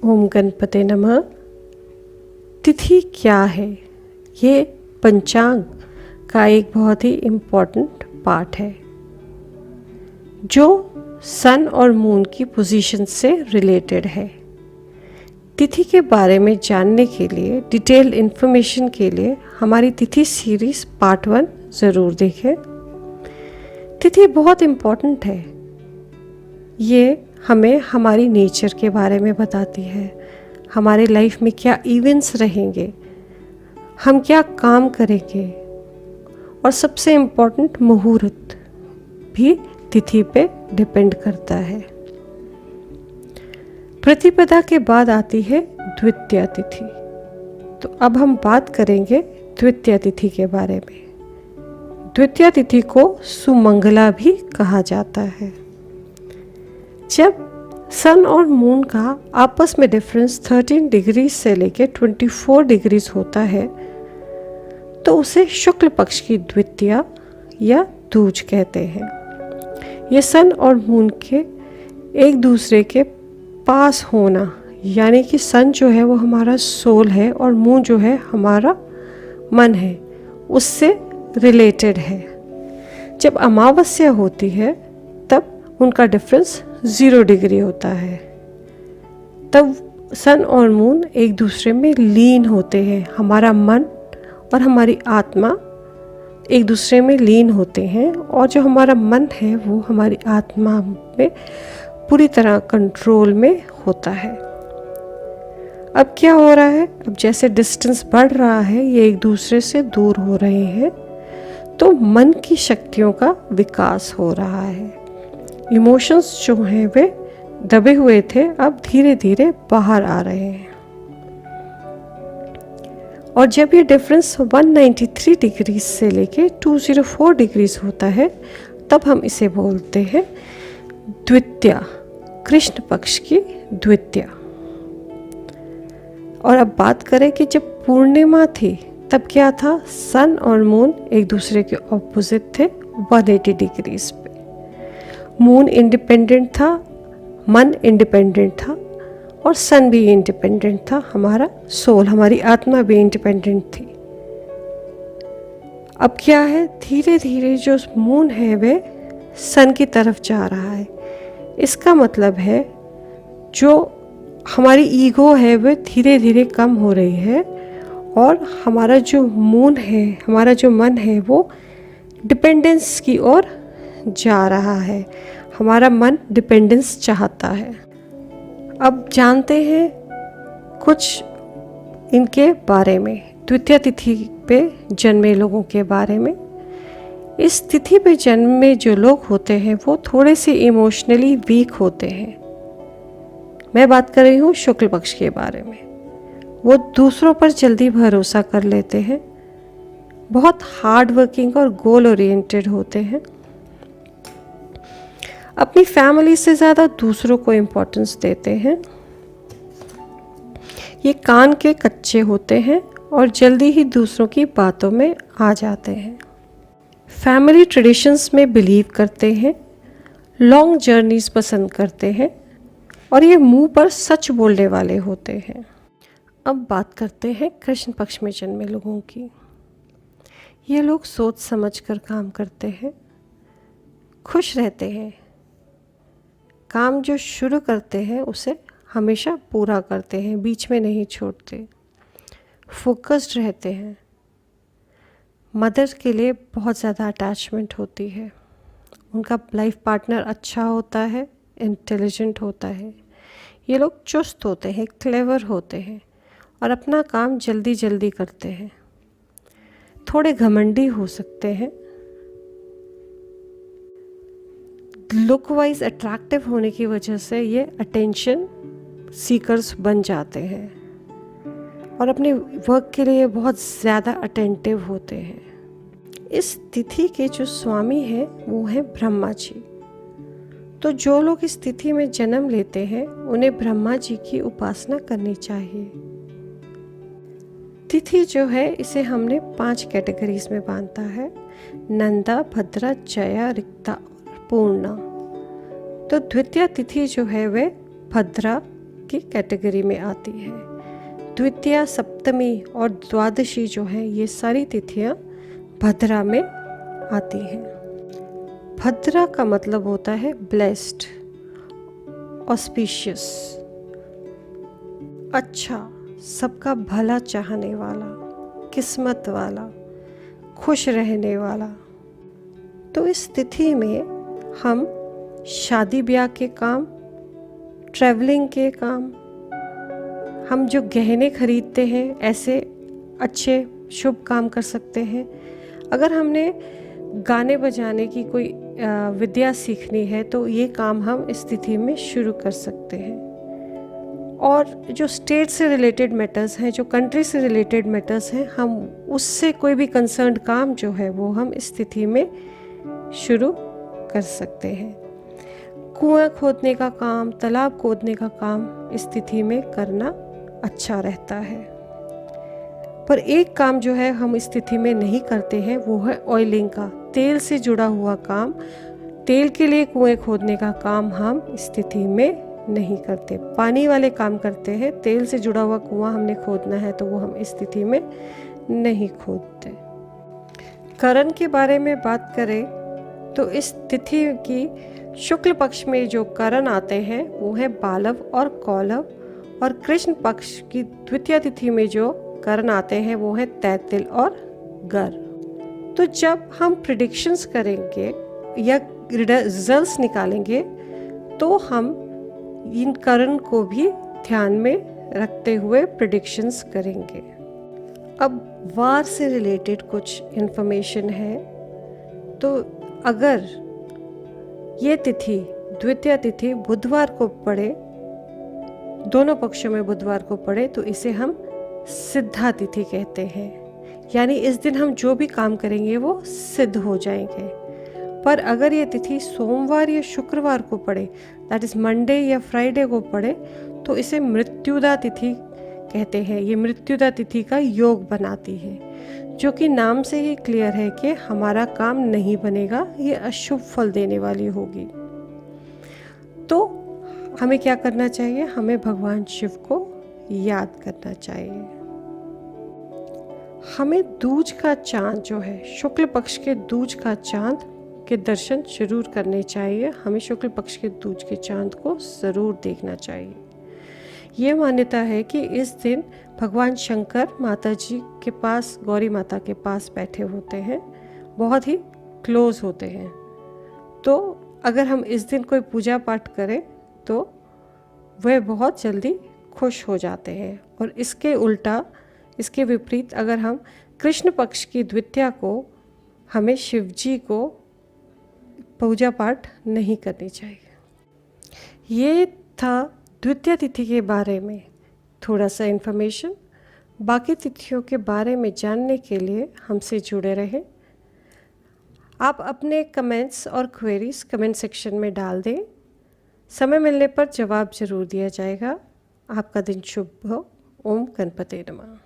ओम गणपते नमः। तिथि क्या है? ये पंचांग का एक बहुत ही इम्पोर्टेंट पार्ट है जो सन और मून की पोजीशन से रिलेटेड है। तिथि के बारे में जानने के लिए, डिटेल इन्फॉर्मेशन के लिए हमारी तिथि सीरीज पार्ट 1 ज़रूर देखें। तिथि बहुत इम्पोर्टेंट है। ये हमें हमारी नेचर के बारे में बताती है, हमारे लाइफ में क्या इवेंट्स रहेंगे, हम क्या काम करेंगे, और सबसे इम्पोर्टेंट मुहूर्त भी तिथि पे डिपेंड करता है। प्रतिपदा के बाद आती है द्वितीया तिथि। तो अब हम बात करेंगे द्वितीया तिथि के बारे में। द्वितीया तिथि को सुमंगला भी कहा जाता है। जब सन और मून का आपस में डिफरेंस 13 डिग्री से लेकर 24 डिग्रीज होता है तो उसे शुक्ल पक्ष की द्वितीया या दूज कहते हैं। ये सन और मून के एक दूसरे के पास होना, यानी कि सन जो है वो हमारा सोल है और मून जो है हमारा मन है, उससे रिलेटेड है। जब अमावस्या होती है तब उनका डिफरेंस 0 डिग्री होता है। तब सन और मून एक दूसरे में लीन होते हैं। हमारा मन और हमारी आत्मा एक दूसरे में लीन होते हैं और जो हमारा मन है वो हमारी आत्मा में पूरी तरह कंट्रोल में होता है। अब क्या हो रहा है? अब जैसे डिस्टेंस बढ़ रहा है, ये एक दूसरे से दूर हो रहे हैं, तो मन की शक्तियों का विकास हो रहा है। इमोशंस जो हैं वे दबे हुए थे, अब धीरे धीरे बाहर आ रहे हैं। और जब ये डिफरेंस 193 डिग्री से लेके 204 डिग्रीज होता है तब हम इसे बोलते हैं द्वितीया, कृष्ण पक्ष की द्वितीया। और अब बात करें कि जब पूर्णिमा थी तब क्या था? सन और मून एक दूसरे के ऑपोजिट थे 180 डिग्रीज पे। मून इंडिपेंडेंट था, मन इंडिपेंडेंट था और सन भी इंडिपेंडेंट था। हमारा सोल, हमारी आत्मा भी इंडिपेंडेंट थी। अब क्या है? धीरे धीरे जो मून है वे सन की तरफ जा रहा है। इसका मतलब है जो हमारी ईगो है वह धीरे धीरे कम हो रही है और हमारा जो मून है, हमारा जो मन है वो डिपेंडेंस की ओर जा रहा है। हमारा मन डिपेंडेंस चाहता है। अब जानते हैं कुछ इनके बारे में, द्वितीया तिथि पे जन्मे लोगों के बारे में। इस तिथि पे जन्मे जो लोग होते हैं वो थोड़े से इमोशनली वीक होते हैं। मैं बात कर रही हूँ शुक्ल पक्ष के बारे में। वो दूसरों पर जल्दी भरोसा कर लेते हैं, बहुत हार्ड वर्किंग और गोल ओरिएंटेड होते हैं, अपनी फैमिली से ज़्यादा दूसरों को इम्पोर्टेंस देते हैं। ये कान के कच्चे होते हैं और जल्दी ही दूसरों की बातों में आ जाते हैं। फैमिली ट्रेडिशंस में बिलीव करते हैं, लॉन्ग जर्नीज पसंद करते हैं और ये मुंह पर सच बोलने वाले होते हैं। अब बात करते हैं कृष्ण पक्ष में जन्मे लोगों की। ये लोग सोच समझ कर काम करते हैं, खुश रहते हैं, काम जो शुरू करते हैं उसे हमेशा पूरा करते हैं, बीच में नहीं छोड़ते, फोकस्ड रहते हैं। मदर के लिए बहुत ज़्यादा अटैचमेंट होती है। उनका लाइफ पार्टनर अच्छा होता है, इंटेलिजेंट होता है। ये लोग चुस्त होते हैं, क्लेवर होते हैं और अपना काम जल्दी जल्दी करते हैं। थोड़े घमंडी हो सकते हैं। लुक वाइज अट्रैक्टिव होने की वजह से ये अटेंशन सीकर्स बन जाते हैं और अपने वर्क के लिए बहुत ज़्यादा अटेंटिव होते हैं। इस तिथि के जो स्वामी हैं वो हैं ब्रह्मा जी। तो जो लोग इस तिथि में जन्म लेते हैं उन्हें ब्रह्मा जी की उपासना करनी चाहिए। तिथि जो है इसे हमने 5 कैटेगरीज में बांटा है: नंदा, भद्रा, जया, रिक्ता, पूर्णा। तो द्वितीया तिथि जो है वह भद्रा की कैटेगरी में आती है। द्वितीया, सप्तमी और द्वादशी जो है ये सारी तिथियां भद्रा में आती हैं। भद्रा का मतलब होता है ब्लेस्ड, ऑस्पिशियस, अच्छा, सबका भला चाहने वाला, किस्मत वाला, खुश रहने वाला। तो इस तिथि में हम शादी ब्याह के काम, ट्रैवलिंग के काम, हम जो गहने खरीदते हैं ऐसे अच्छे शुभ काम कर सकते हैं। अगर हमने गाने बजाने की कोई विद्या सीखनी है तो ये काम हम इस तिथि में शुरू कर सकते हैं। और जो स्टेट से रिलेटेड मैटर्स हैं, जो कंट्री से रिलेटेड मैटर्स हैं, हम उससे कोई भी कंसर्न्ड काम जो है वो हम इस तिथि में शुरू कर सकते हैं। कुआं खोदने का काम, तालाब खोदने का काम इस तिथि में करना अच्छा रहता है। पर एक काम जो है हम इस तिथि में नहीं करते हैं, वो है ऑयलिंग का, तेल से जुड़ा हुआ काम। तेल के लिए कुएं खोदने का काम हम इस तिथि में नहीं करते, पानी वाले काम करते हैं। तेल से जुड़ा हुआ कुआं हमने खोदना है तो वो हम इस तिथि में नहीं खोदते। करण के बारे में बात करें तो इस तिथि की शुक्ल पक्ष में जो करण आते हैं वो है बालव और कौलव, और कृष्ण पक्ष की द्वितीया तिथि में जो करण आते हैं वो है तैतिल और गर। तो जब हम प्रिडिक्शंस करेंगे या रिजल्ट्स निकालेंगे तो हम इन करण को भी ध्यान में रखते हुए प्रिडिक्शंस करेंगे। अब वार से रिलेटेड कुछ इन्फॉर्मेशन है। तो अगर ये तिथि, द्वितीया तिथि बुधवार को पड़े, दोनों पक्षों में बुधवार को पड़े, तो इसे हम सिद्धा तिथि कहते हैं। यानी इस दिन हम जो भी काम करेंगे वो सिद्ध हो जाएंगे। पर अगर ये तिथि सोमवार या शुक्रवार को पड़े, दैट इज मंडे या फ्राइडे को पड़े, तो इसे मृत्युदा तिथि कहते हैं। ये मृत्युदा तिथि का योग बनाती है, जो कि नाम से ही क्लियर है कि हमारा काम नहीं बनेगा, ये अशुभ फल देने वाली होगी। तो हमें क्या करना चाहिए? हमें भगवान शिव को याद करना चाहिए। हमें दूज का चांद जो है, शुक्ल पक्ष के दूज का चांद के दर्शन जरूर करने चाहिए। हमें शुक्ल पक्ष के दूज के चांद को ज़रूर देखना चाहिए। ये मान्यता है कि इस दिन भगवान शंकर माता जी के पास, गौरी माता के पास बैठे होते हैं, बहुत ही क्लोज होते हैं। तो अगर हम इस दिन कोई पूजा पाठ करें तो वह बहुत जल्दी खुश हो जाते हैं। और इसके उल्टा, इसके विपरीत, अगर हम कृष्ण पक्ष की द्वितीया को, हमें शिव जी को पूजा पाठ नहीं करनी चाहिए। ये था द्वितीया तिथि के बारे में थोड़ा सा इन्फॉर्मेशन। बाकी तिथियों के बारे में जानने के लिए हमसे जुड़े रहें। आप अपने कमेंट्स और क्वेरीज कमेंट सेक्शन में डाल दें। समय मिलने पर जवाब जरूर दिया जाएगा। आपका दिन शुभ हो। ओम गणपते नमः।